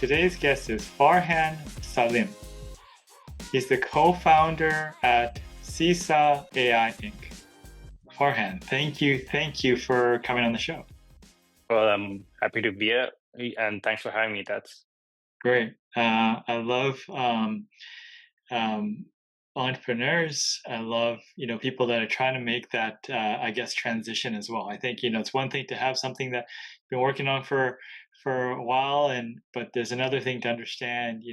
Today's guest is Farhan Salim. He's the co-founder at CISA AI Inc. Farhan, thank you for coming on the show. Well, I'm happy to be here, and thanks for having me. That's Great. I love um, entrepreneurs. I love people that are trying to make that I guess transition as well. I think it's one thing to have something that you've been working on for a while, and but there's another thing to understand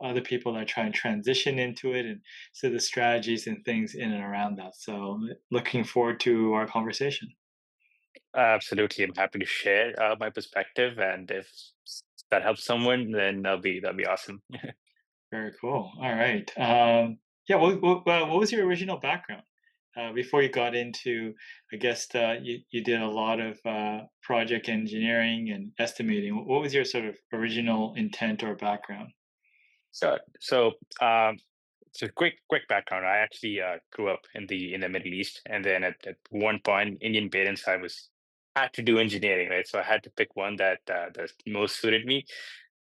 other people that try and transition into it, and so the strategies and things in and around that. So looking forward to our conversation. absolutely. I'm happy to share my perspective, and if that helps someone, then that'll be awesome. Very cool. All right. Yeah. What was your original background before you got into? I guess you did a lot of project engineering and estimating. What was your sort of original intent or background? So, quick background. I actually grew up in the Middle East, and then at one point, Indian parents, I was had to do engineering, right? So I had to pick one that most suited me.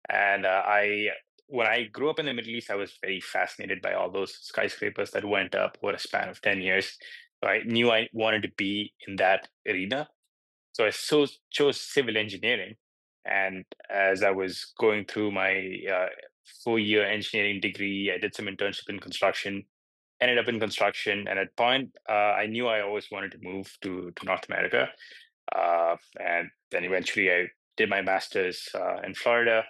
And I when I grew up in the Middle East, I was very fascinated by all those skyscrapers that went up over a span of 10 years. So I knew I wanted to be in that arena. So I chose civil engineering. And as I was going through my 4 year engineering degree, I did some internship in construction, ended up in construction. And at point, I knew I always wanted to move to North America. And then eventually I did my master's in Florida.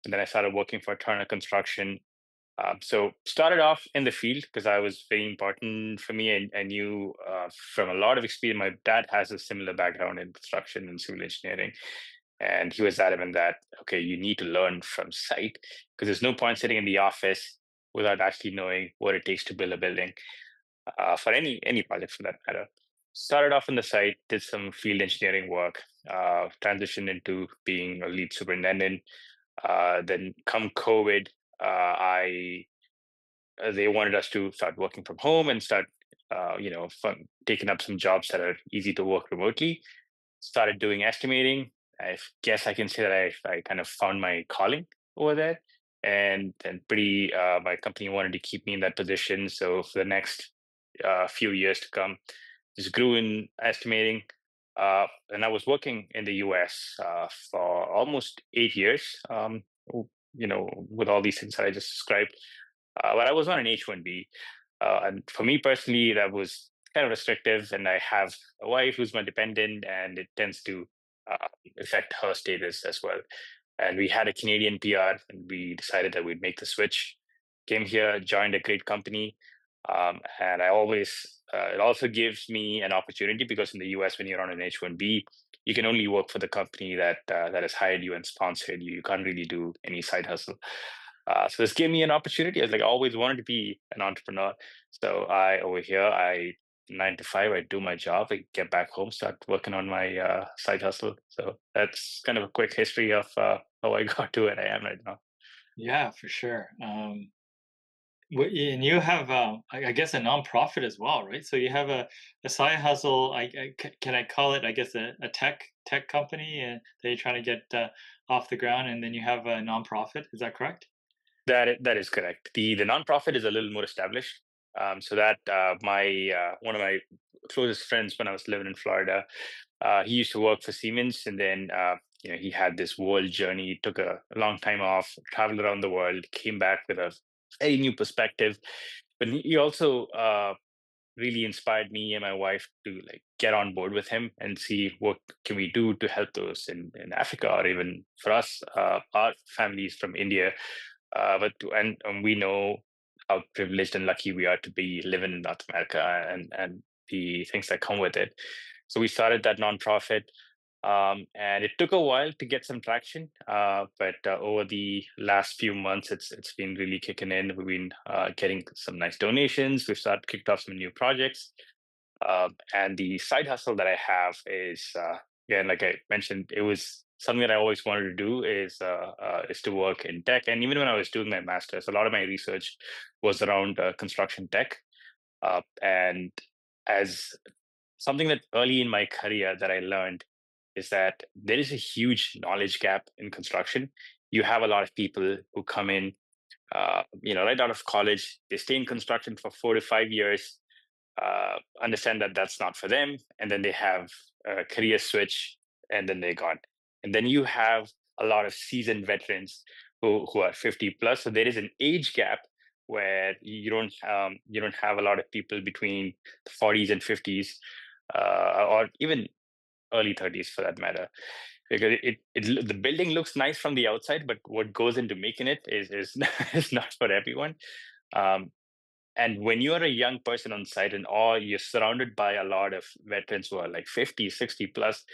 And then I started working for Turner Construction. So started off in the field because I was very important for me. I knew from a lot of experience, my dad has a similar background in construction and civil engineering. And he was adamant that, okay, you need to learn from site because there's no point sitting in the office without actually knowing what it takes to build a building for any project for that matter. Started off in the site, did some field engineering work, transitioned into being a lead superintendent. Then come COVID, I they wanted us to start working from home and start, taking up some jobs that are easy to work remotely. Started doing estimating. I guess I can say that I kind of found my calling over there, and then pretty my company wanted to keep me in that position. So for the next few years to come, just grew in estimating. And I was working in the US for almost 8 years, with all these things that I just described. But I was on an H-1B. And for me personally, that was kind of restrictive. And I have a wife who's my dependent, and it tends to affect her status as well. And we had a Canadian PR, and we decided that we'd make the switch. Came here, joined a great company, and it also gives me an opportunity because in the US, when you're on an H-1B, you can only work for the company that has hired you and sponsored you. You can't really do any side hustle. So this gave me an opportunity. I was like, I always wanted to be an entrepreneur. So over here, I 9 to 5, I do my job, I get back home, start working on my side hustle. So that's kind of a quick history of how I got to where I am right now. Yeah, for sure. And you have, I guess, a nonprofit as well, right? So you have a side hustle. Can I call it, I guess, a tech company that you're trying to get off the ground, and then you have a nonprofit. Is that correct? That is correct. The nonprofit is a little more established. So that my one of my closest friends when I was living in Florida, he used to work for Siemens, and then he had this world journey. He took a long time off, traveled around the world, came back with a very new perspective. But he also really inspired me and my wife to like get on board with him and see what can we do to help those in Africa, or even for us, our families from India. And we know how privileged and lucky we are to be living in North America, and the things that come with it. So we started that nonprofit, and it took a while to get some traction. But over the last few months, it's been really kicking in. We've been getting some nice donations. We've started kicked off some new projects. And the side hustle that I have is, again, like I mentioned, it was something that I always wanted to do is to work in tech. And even when I was doing my master's, a lot of my research was around construction tech. And as something that early in my career that I learned is that there is a huge knowledge gap in construction. you have a lot of people who come in, right out of college. They stay in construction for 4 to 5 years, understand that that's not for them, and then they have a career switch, and then they got. And then you have a lot of seasoned veterans who are 50 plus. So there is an age gap where you don't have a lot of people between the 40s and 50s, or even early 30s for that matter, because the building looks nice from the outside, but what goes into making it is is not for everyone. Um, and when you're a young person on site and all, you're surrounded by a lot of veterans who are like 50, 60 plus,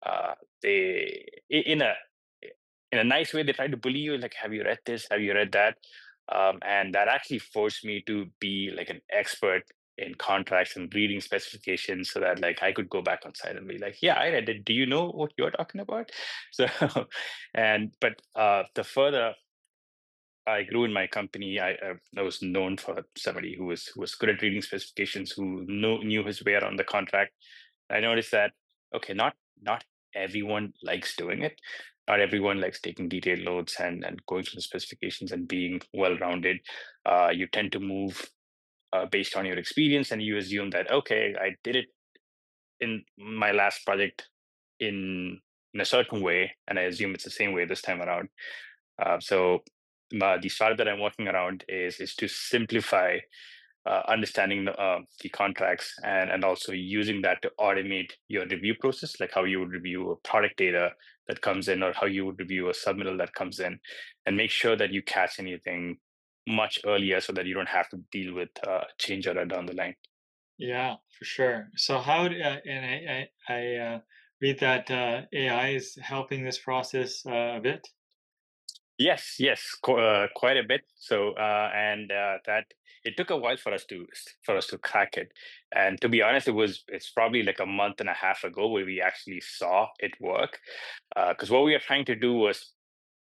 uh, they, in a nice way, they try to bully you, like, have you read this? Have you read that? And that actually forced me to be like an expert in contracts and reading specifications so that like I could go back on site and be like, yeah, I read it. Do you know what you're talking about? So, but the further I grew in my company, I was known for somebody who was good at reading specifications, who knew his way around the contract. I noticed that, okay, not everyone likes doing it. Not everyone likes taking detailed notes and going through the specifications and being well rounded. You tend to move based on your experience, and you assume that, okay, I did it in my last project in in a certain way, and I assume it's the same way this time around. So the startup that I'm working around is to simplify understanding the contracts, and also using that to automate your review process, like how you would review a product data that comes in, or how you would review a submittal that comes in, and make sure that you catch anything much earlier so that you don't have to deal with change order down the line. Yeah, for sure. So and I read that AI is helping this process a bit. Yes, yes, quite a bit. So, and that it took a while for us to crack it. And to be honest, it's probably like a month and a half ago where we actually saw it work. Because what we were trying to do was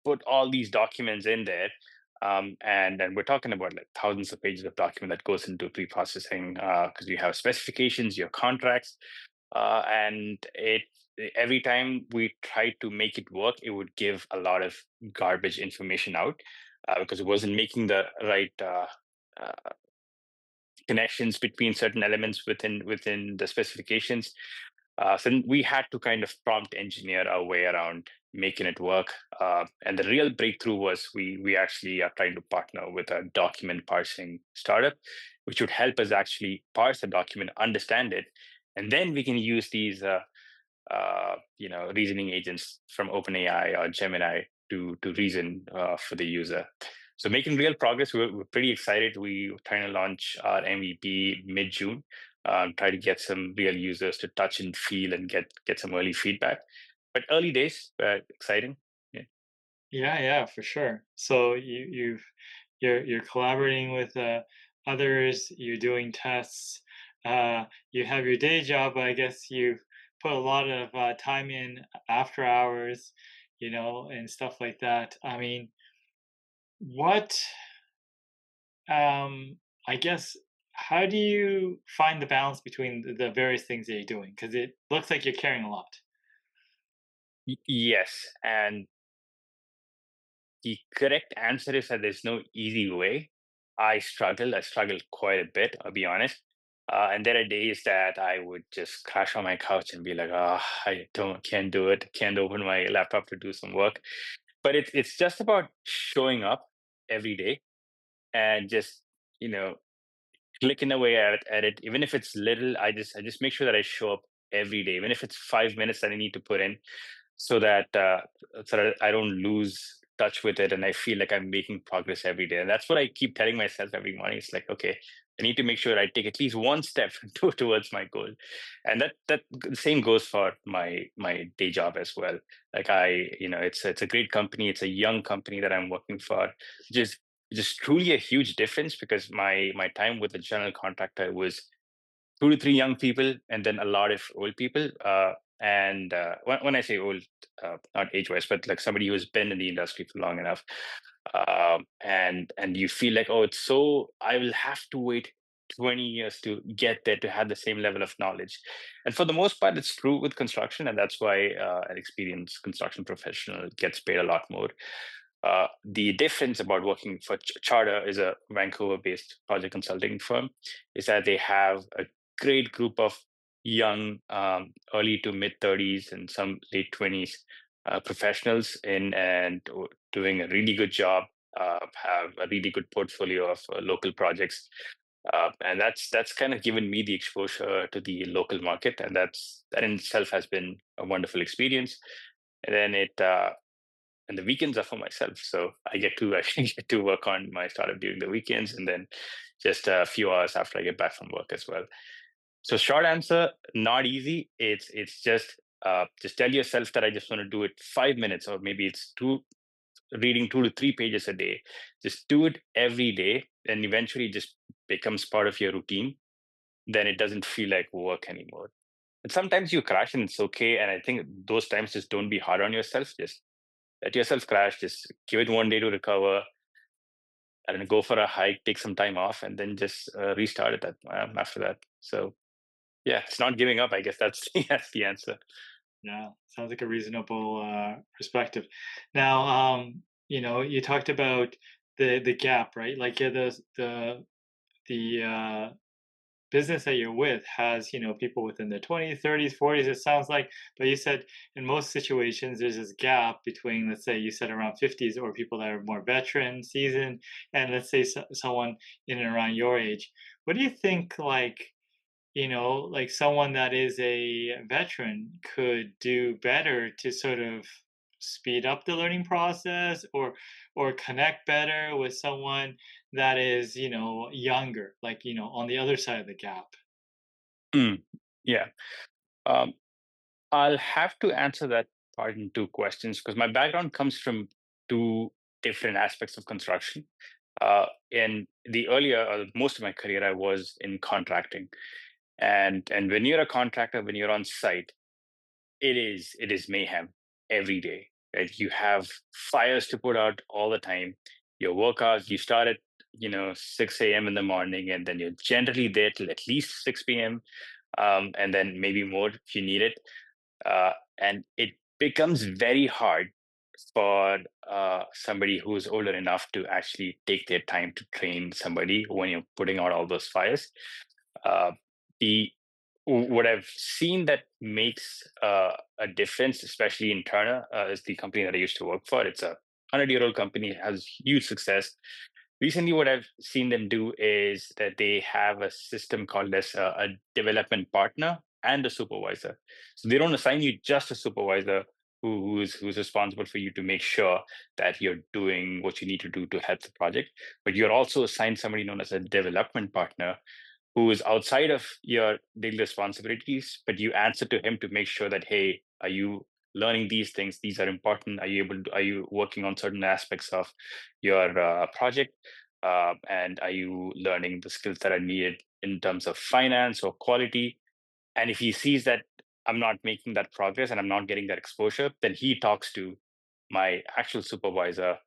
put all these documents in there, and we're talking about like thousands of pages of document that goes into pre-processing. Because you have specifications, your contracts, and it every time we tried to make it work, it would give a lot of garbage information out, because it wasn't making the right uh, connections between certain elements within the specifications. So we had to kind of prompt engineer our way around making it work. And the real breakthrough was we actually are trying to partner with a document parsing startup, which would help us actually parse the document, understand it, and then we can use these reasoning agents from OpenAI or Gemini to reason for the user. So making real progress. We're pretty excited. We're trying to launch our MVP mid June. Try to get some real users to touch and feel and get some early feedback. But early days, exciting. Yeah. Yeah, yeah, for sure. So you're collaborating with others. You're doing tests. You have your day job, but I guess you've put a lot of time in after hours, and stuff like that. I mean, what I guess how do you find the balance between the various things that you're doing? Because it looks like you're carrying a lot. Yes, and the correct answer is that there's no easy way. I struggled quite a bit, I'll be honest. And there are days that I would just crash on my couch and be like, "Oh, can't do it. Can't open my laptop to do some work." But it's just about showing up every day and just, you know, clicking away at it. Even if it's little, I just make sure that I show up every day, even if it's 5 minutes that I need to put in, so that I don't lose touch with it, and I feel like I'm making progress every day. And that's what I keep telling myself every morning. It's like, okay, I need to make sure I take at least one step towards my goal. And that the same goes for my day job as well. Like it's a great company. It's a young company that I'm working for. Just truly a huge difference, because my time with the general contractor was 2 to 3 young people, and then a lot of old people. And when I say old, not age wise, but like somebody who's been in the industry for long enough, and you feel like, oh, it's so I will have to wait 20 years to get there to have the same level of knowledge. And for the most part, it's true with construction, and that's why an experienced construction professional gets paid a lot more. The difference about working for Charter is a Vancouver-based project consulting firm, is that they have a great group of young, early to mid 30s and some late 20s professionals in and doing a really good job. Have a really good portfolio of local projects, and that's kind of given me the exposure to the local market, and that in itself has been a wonderful experience. And then and the weekends are for myself, so I get to actually get to work on my startup during the weekends, and then just a few hours after I get back from work as well. So short answer, not easy. It's just tell yourself that I just want to do it 5 minutes, or maybe it's two reading 2 to 3 pages a day. Just do it every day, and eventually it just becomes part of your routine. Then it doesn't feel like work anymore. And sometimes you crash and it's okay. And I think those times, just don't be hard on yourself. Just let yourself crash. Just give it one day to recover, and then go for a hike, take some time off, and then just restart it after that. So yeah, it's not giving up. I guess that's that's the answer. Yeah, sounds like a reasonable perspective. Now, you talked about the gap, right? Like, yeah, the business that you're with has, people within their 20s, 30s, 40s, it sounds like. But you said in most situations there's this gap between, let's say, you said around 50s, or people that are more veteran, seasoned, and let's say someone in and around your age. What do you think, like, like someone that is a veteran could do better to sort of speed up the learning process, or connect better with someone that is, younger, like, on the other side of the gap? Mm, yeah. Um, I'll have to answer that part in two questions because my background comes from two different aspects of construction. In the earlier, most of my career, I was in contracting, and when you're a contractor, when you're on site, it is mayhem every day. Right? You have fires to put out all the time. Your work hours, you start at 6 a.m. in the morning, and then you're generally there till at least 6 p.m. And then maybe more if you need it, and it becomes very hard for somebody who's older enough to actually take their time to train somebody when you're putting out all those fires. Uh, the what I've seen that makes a difference, especially in Turner, is the company that I used to work for. It's a 100-year-old company, has huge success. Recently, what I've seen them do is that they have a system called as a development partner and a supervisor. So they don't assign you just a supervisor who's responsible for you to make sure that you're doing what you need to do to help the project, but you're also assigned somebody known as a development partner who is outside of your daily responsibilities, but you answer to him to make sure that, hey, are you learning these things? These are important. Are you working on certain aspects of your project? And are you learning the skills that are needed in terms of finance or quality? And if he sees that I'm not making that progress and I'm not getting that exposure, then he talks to my actual supervisor,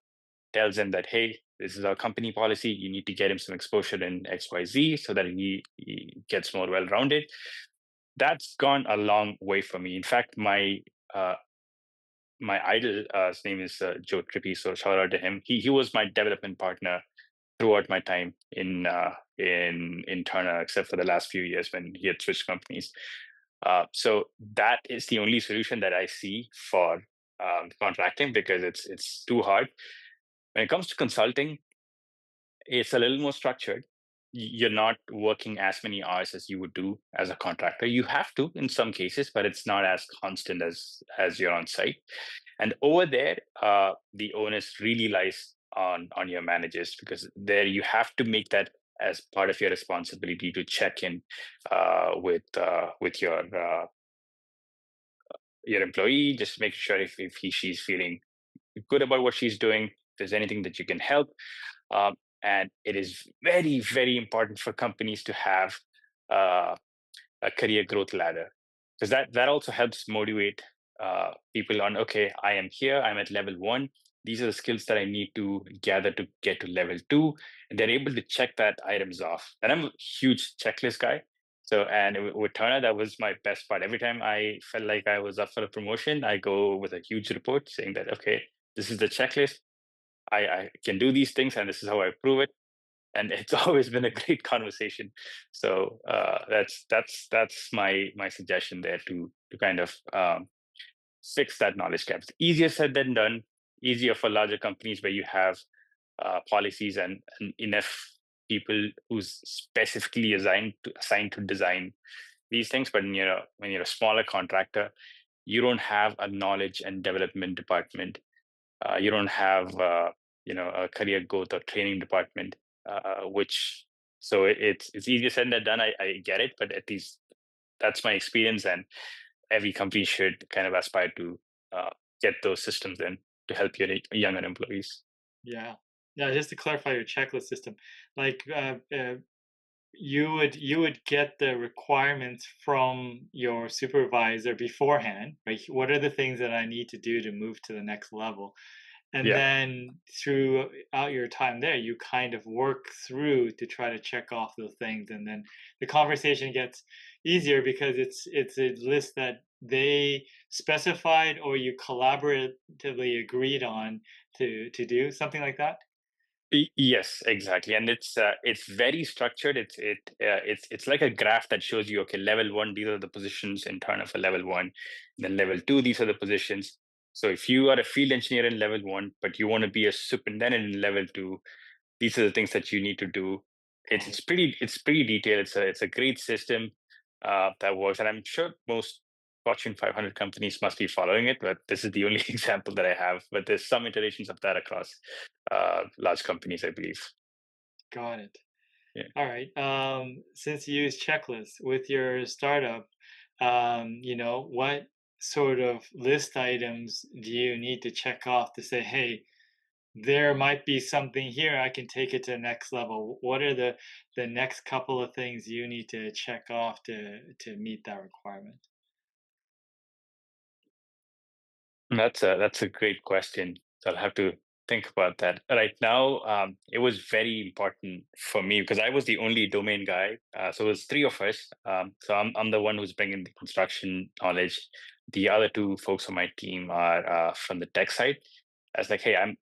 tells him that, hey, this is our company policy. You need to get him some exposure in XYZ so that he gets more well rounded. That's gone a long way for me. In fact, uh, my idol, his name is Joe Trippi, so shout out to him. He was my development partner throughout my time in Turner, except for the last few years when he had switched companies. So that is the only solution that I see for contracting because it's too hard. When it comes to consulting, it's a little more structured. You're not working as many hours as you would do as a contractor. You have to in some cases, but it's not as constant as you're on site. And over there, the onus really lies on your managers because there you have to make that as part of your responsibility to check in with your employee, just make sure if she's feeling good about what she's doing, if there's anything that you can help. Um, and it is very, very important for companies to have uh, a career growth ladder because that also helps motivate people on, okay, I am here, I'm at level 1. These are the skills that I need to gather to get to level 2, and they're able to check that items off. And I'm a huge checklist guy. So, and with Turner, that was my best part. Every time I felt like I was up for a promotion, I go with a huge report saying that, okay, this is the checklist. I can do these things, and this is how I prove it. And it's always been a great conversation. So that's my suggestion there to kind of fix that knowledge gap. It's easier said than done. Easier for larger companies where you have policies and enough people who's specifically assigned to design these things. But when you're a smaller contractor, you don't have a knowledge and development department. You don't have a career growth or training department, which so it's easier said than done. I get it, but at least that's my experience, and every company should kind of aspire to uh, get those systems in to help your younger employees. Yeah. Yeah, just to clarify your checklist system, like, you would get the requirements from your supervisor beforehand, right? What are the things that I need to do to move to the next level? And Yeah. then throughout your time there, you kind of work through to try to check off those things, and then the conversation gets easier because it's a list that they specified or you collaboratively agreed on to do something like that. Yes, exactly, and it's very structured. It's like a graph that shows you, okay, level one, these are the positions in turn of a level one, then level two, these are the positions. So if you are a field engineer in level one, but you want to be a superintendent in level two, these are the things that you need to do. It's Got it. it's pretty it's pretty detailed. It's a great system that works, and I'm sure most Fortune 500 companies must be following it. But this is the only example that I have. But there's some iterations of that across large companies, I believe. Got it. Yeah. All right. Since you use checklists with your startup, what sort of list items do you need to check off to say, hey, there might be something here, I can take it to the next level? What are the next couple of things you need to check off to meet that requirement? That's a great question. So I'll have to think about that. Right now, it was very important for me because I was the only domain guy. So it was three of us. So I'm the one who's bringing the construction knowledge. The other two folks on my team are from the tech side. I was like, hey, I'm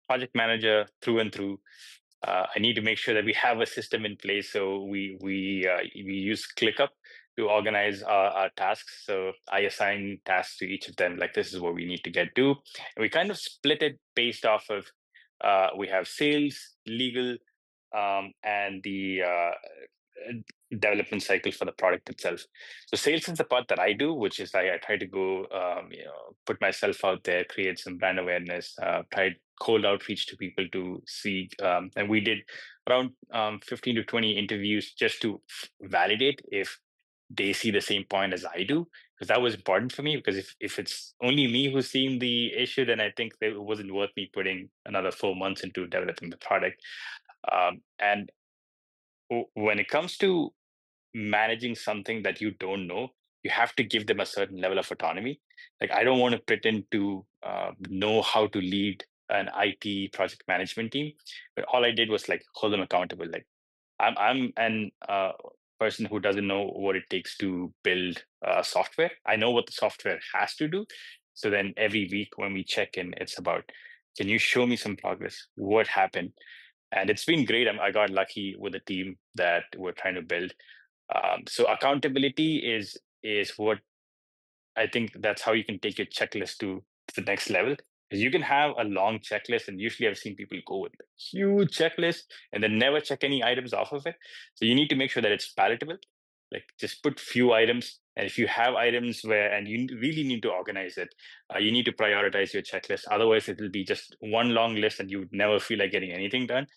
project manager through and through. I need to make sure that we have a system in place. So we use ClickUp to organize our tasks. So I assign tasks to each of them. Like this is what we need to get to, and we kind of split it based off of we have sales, legal, and the development cycle for the product itself. So sales is the part that I do, which is I try to go, put myself out there, create some brand awareness, try cold outreach to people to see. And we did around 15 to 20 interviews just to validate if they see the same point as I do, because that was important for me. Because if it's only me who's seeing the issue, then I think that it wasn't worth me putting another 4 months into developing the product. And when it comes to managing something that you don't know, you have to give them a certain level of autonomy. Like I don't want to pretend to know how to lead an IT project management team, but all I did was like hold them accountable. Like I'm an person who doesn't know what it takes to build software. I know what the software has to do. So then every week when we check in, it's about, can you show me some progress? What happened? And it's been great. I got lucky with the team that we're trying to build. So accountability is what I think that's how you can take your checklist to the next level. Because you can have a long checklist, and usually I've seen people go with a huge checklist and then never check any items off of it. So you need to make sure that it's palatable. Like just put few items, and if you have items where and you really need to organize it, you need to prioritize your checklist. Otherwise, it will be just one long list, and you would never feel like getting anything done.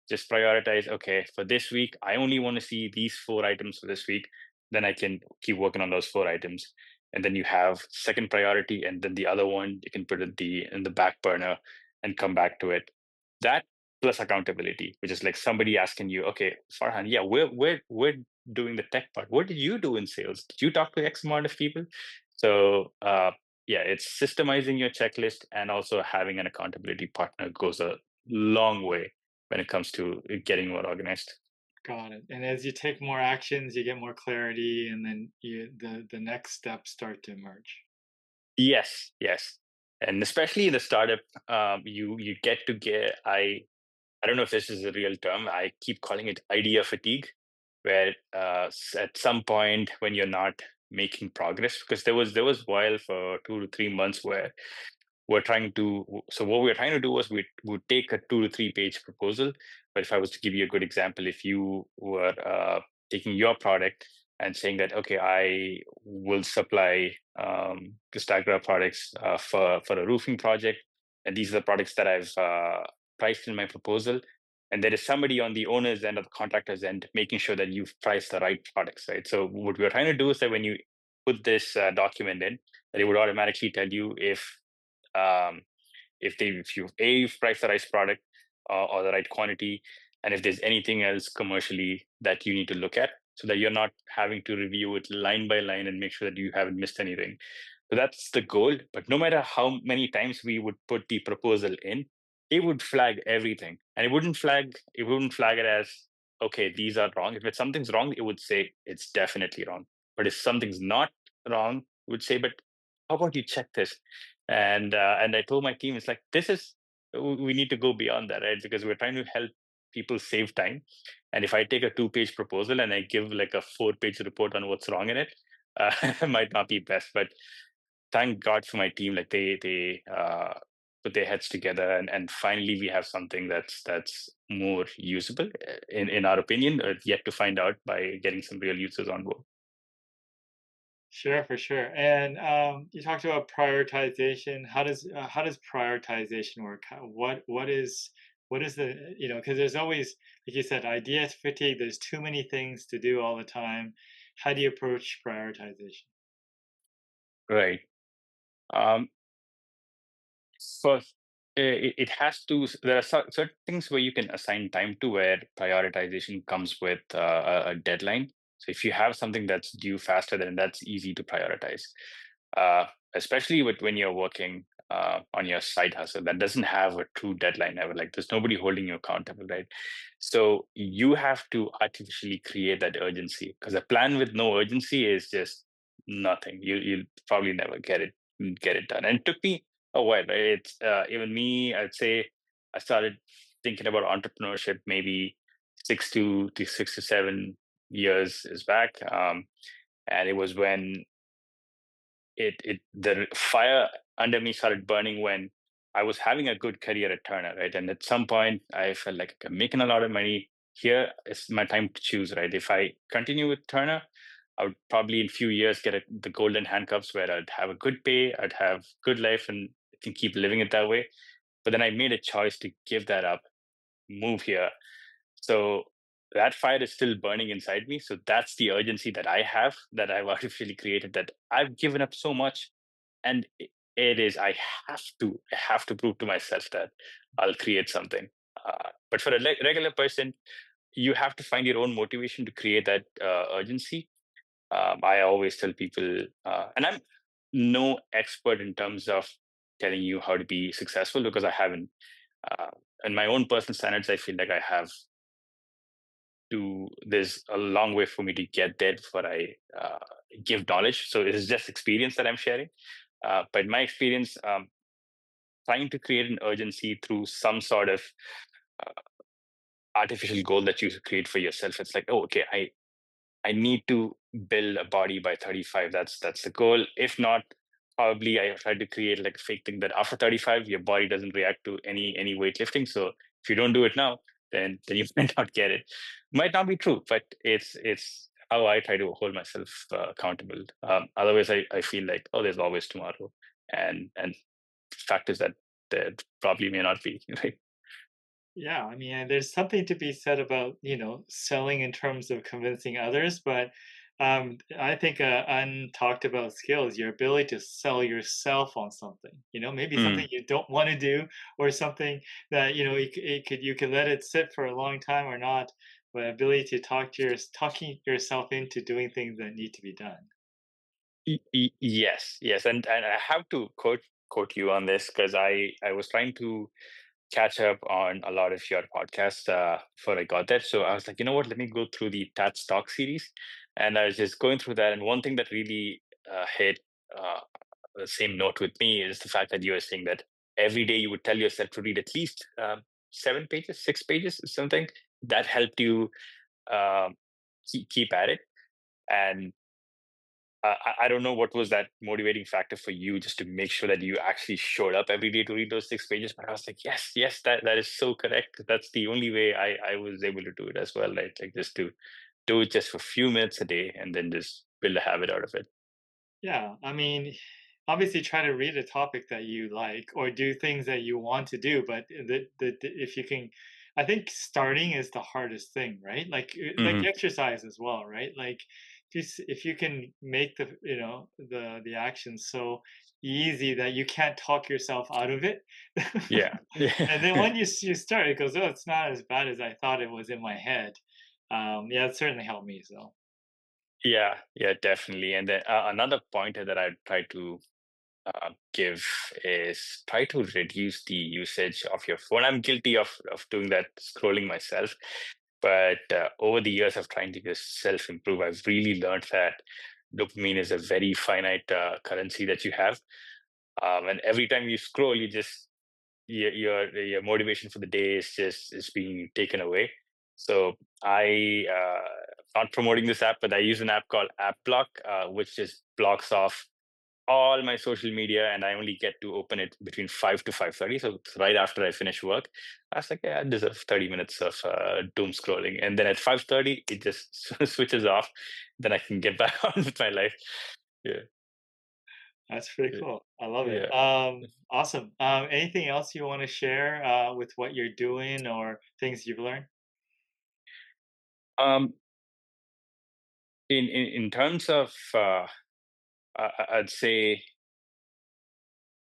Just prioritize. Okay, for this week, I only want to see these four items for this week. Then I can keep working on those four items, and then you have second priority, and then the other one you can put it in the back burner and come back to it. That plus accountability, which is like somebody asking you, okay, Farhan, yeah, we're doing the tech part. What did you do in sales? Did you talk to X amount of people? So yeah, it's systemizing your checklist, and also having an accountability partner goes a long way when it comes to getting more organized. Got it. And as you take more actions, you get more clarity, and then the next steps start to emerge. Yes, yes. And especially in the startup, you get to get I don't know if this is a real term. I keep calling it idea fatigue, where at some point when you're not making progress, because there was while for 2 to 3 months where we're trying to so what we were trying to do was we would take a 2 to 3 page proposal. But if I was to give you a good example, if you were taking your product and saying that, okay, I will supply Castagra products for a roofing project, and these are the products that I've priced in my proposal, and there is somebody on the owner's end or the contractor's end making sure that you've priced the right products, right? So what we're trying to do is that when you put this document in, that it would automatically tell you um, if you've priced the right product or the right quantity, and if there's anything else commercially that you need to look at, so that you're not having to review it line by line and make sure that you haven't missed anything. So that's the goal. But no matter how many times we would put the proposal in, it would flag everything, and it wouldn't flag it as, okay, these are wrong. If something's wrong, it would say it's definitely wrong. But if something's not wrong, it would say, but how about you check this? And I told my team, it's like, we need to go beyond that, right? Because we're trying to help people save time. And if I take a 2 page proposal and I give like a 4 page report on what's wrong in it, it might not be best. But thank God for my team. Like they put their heads together, and finally we have something that's more usable in our opinion, yet to find out by getting some real users on board. Sure, for sure. And you talked about prioritization. How does prioritization work? What is the because there's always, like you said, idea fatigue. There's too many things to do all the time. How do you approach prioritization? Right. Um, First, it has to. There are certain things where you can assign time to, where prioritization comes with a deadline. So if you have something that's due faster, then that's easy to prioritize. Uh, Especially with when you're working on your side hustle that doesn't have a true deadline ever. Like there's nobody holding you accountable, right? So you have to artificially create that urgency, because a plan with no urgency is just nothing. You'll probably never get it done. And it took me a while, right? It's even me. I'd say I started thinking about entrepreneurship maybe 6 to 7 years is back, and it was when the fire under me started burning when I was having a good career at Turner, right? And at some point, I felt like I'm making a lot of money. Here is my time to choose, right? If I continue with Turner, I would probably in few years get the golden handcuffs where I'd have a good pay, I'd have good life, and I can keep living it that way. But then I made a choice to give that up, move here. So that fire is still burning inside me. So that's the urgency that I have, that I've artificially created, that I've given up so much. And it is, I have to prove to myself that I'll create something. But for a regular person, you have to find your own motivation to create that urgency. I always tell people, and I'm no expert in terms of telling you how to be successful, because I haven't. Uh, in my own personal standards, I feel like I have to. There's a long way for me to get there before I give knowledge. So it is just experience that I'm sharing. But my experience, trying to create an urgency through some sort of uh, artificial goal that you create for yourself. It's like, oh, okay, I need to build a body by 35. That's the goal. If not, probably I try to create like a fake thing that after 35, your body doesn't react to any weightlifting. So if you don't do it now, then you might not get it. Might not be true, but it's how I try to hold myself accountable. Otherwise, I feel like, oh, there's always tomorrow, and fact is that there probably may not be. Right? Yeah, I mean, and there's something to be said about, selling in terms of convincing others, but I think untalked about skill is your ability to sell yourself on something. Maybe something Mm. you don't want to do, or something that you could let it sit for a long time or not, but ability to talking yourself into doing things that need to be done. Yes, yes, and I have to quote you on this, because I was trying to catch up on a lot of your podcasts before I got there. So I was like, you know what? Let me go through the Tats Talk series, and I was just going through that. And one thing that really hit. Uh, the same note with me is the fact that you were saying that every day you would tell yourself to read at least 7 pages, 6 pages, something that helped you um, keep at it. And I don't know what was that motivating factor for you just to make sure that you actually showed up every day to read those 6 pages. But I was like, yes, yes, that is so correct. That's the only way I was able to do it as well. Right? Like just to do it just for a few minutes a day and then just build a habit out of it. Yeah, I mean, obviously try to read a topic that you like or do things that you want to do, but if you can, I think starting is the hardest thing, right? Like Hmm. exercise as well, right? Like just if you can make the action so easy that you can't talk yourself out of it. Yeah. And then Yeah. when you start, it goes, oh, it's not as bad as I thought it was in my head. Yeah, it certainly helped me. So Yeah, yeah, definitely. And then another pointer that I try to give is try to reduce the usage of your phone. I'm guilty of doing that, scrolling myself. But over the years of trying to just self improve, I've really learned that dopamine is a very finite currency that you have. And every time you scroll, you just your motivation for the day is being taken away. So I not promoting this app, but I use an app called App Block, which just blocks off all my social media, and I only get to open it between 5 to 5:30. So it's right after I finish work. I was like, yeah, I deserve 30 minutes of doom scrolling, and then at 5:30, it just switches off. Then I can get back on with my life. Yeah, that's pretty yeah, cool. I love it. yeah. Awesome. Anything else you want to share with what you're doing or things you've learned? Um, in terms of, I'd say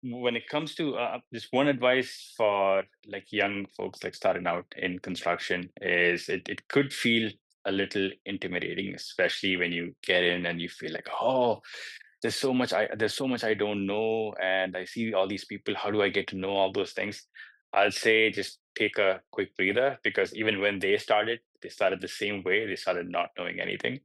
when it comes to just one advice for like young folks like starting out in construction is it could feel a little intimidating, especially when you get in and you feel like, oh, there's so much I don't know, and I see all these people. How do I get to know all those things? I'll say just take a quick breather, because even when they started the same way. They started not knowing anything,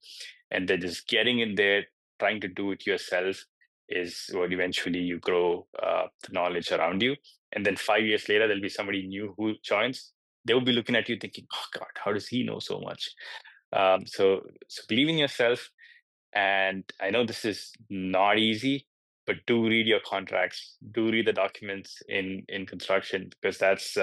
and then just getting in there, trying to do it yourself is what eventually you grow the knowledge around you. And then 5 years later, there'll be somebody new who joins. They will be looking at you thinking, "Oh God, how does he know so much?" So believe in yourself, and I know this is not easy, but do read your contracts, do read the documents in construction, because that's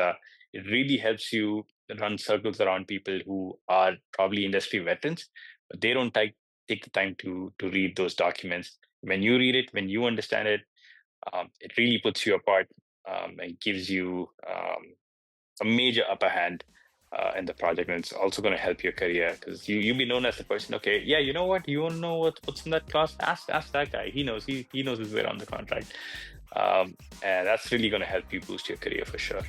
it really helps you run circles around people who are probably industry veterans, but they don't take the time to read those documents. When you read it, when you understand it, it really puts you apart, and gives you a major upper hand in the project, and it's also going to help your career, because you'll be known as the person. Okay, yeah, you know what? You want to know what's in that clause? Ask that guy. He knows. He knows his way around the contract, and that's really going to help you boost your career for sure.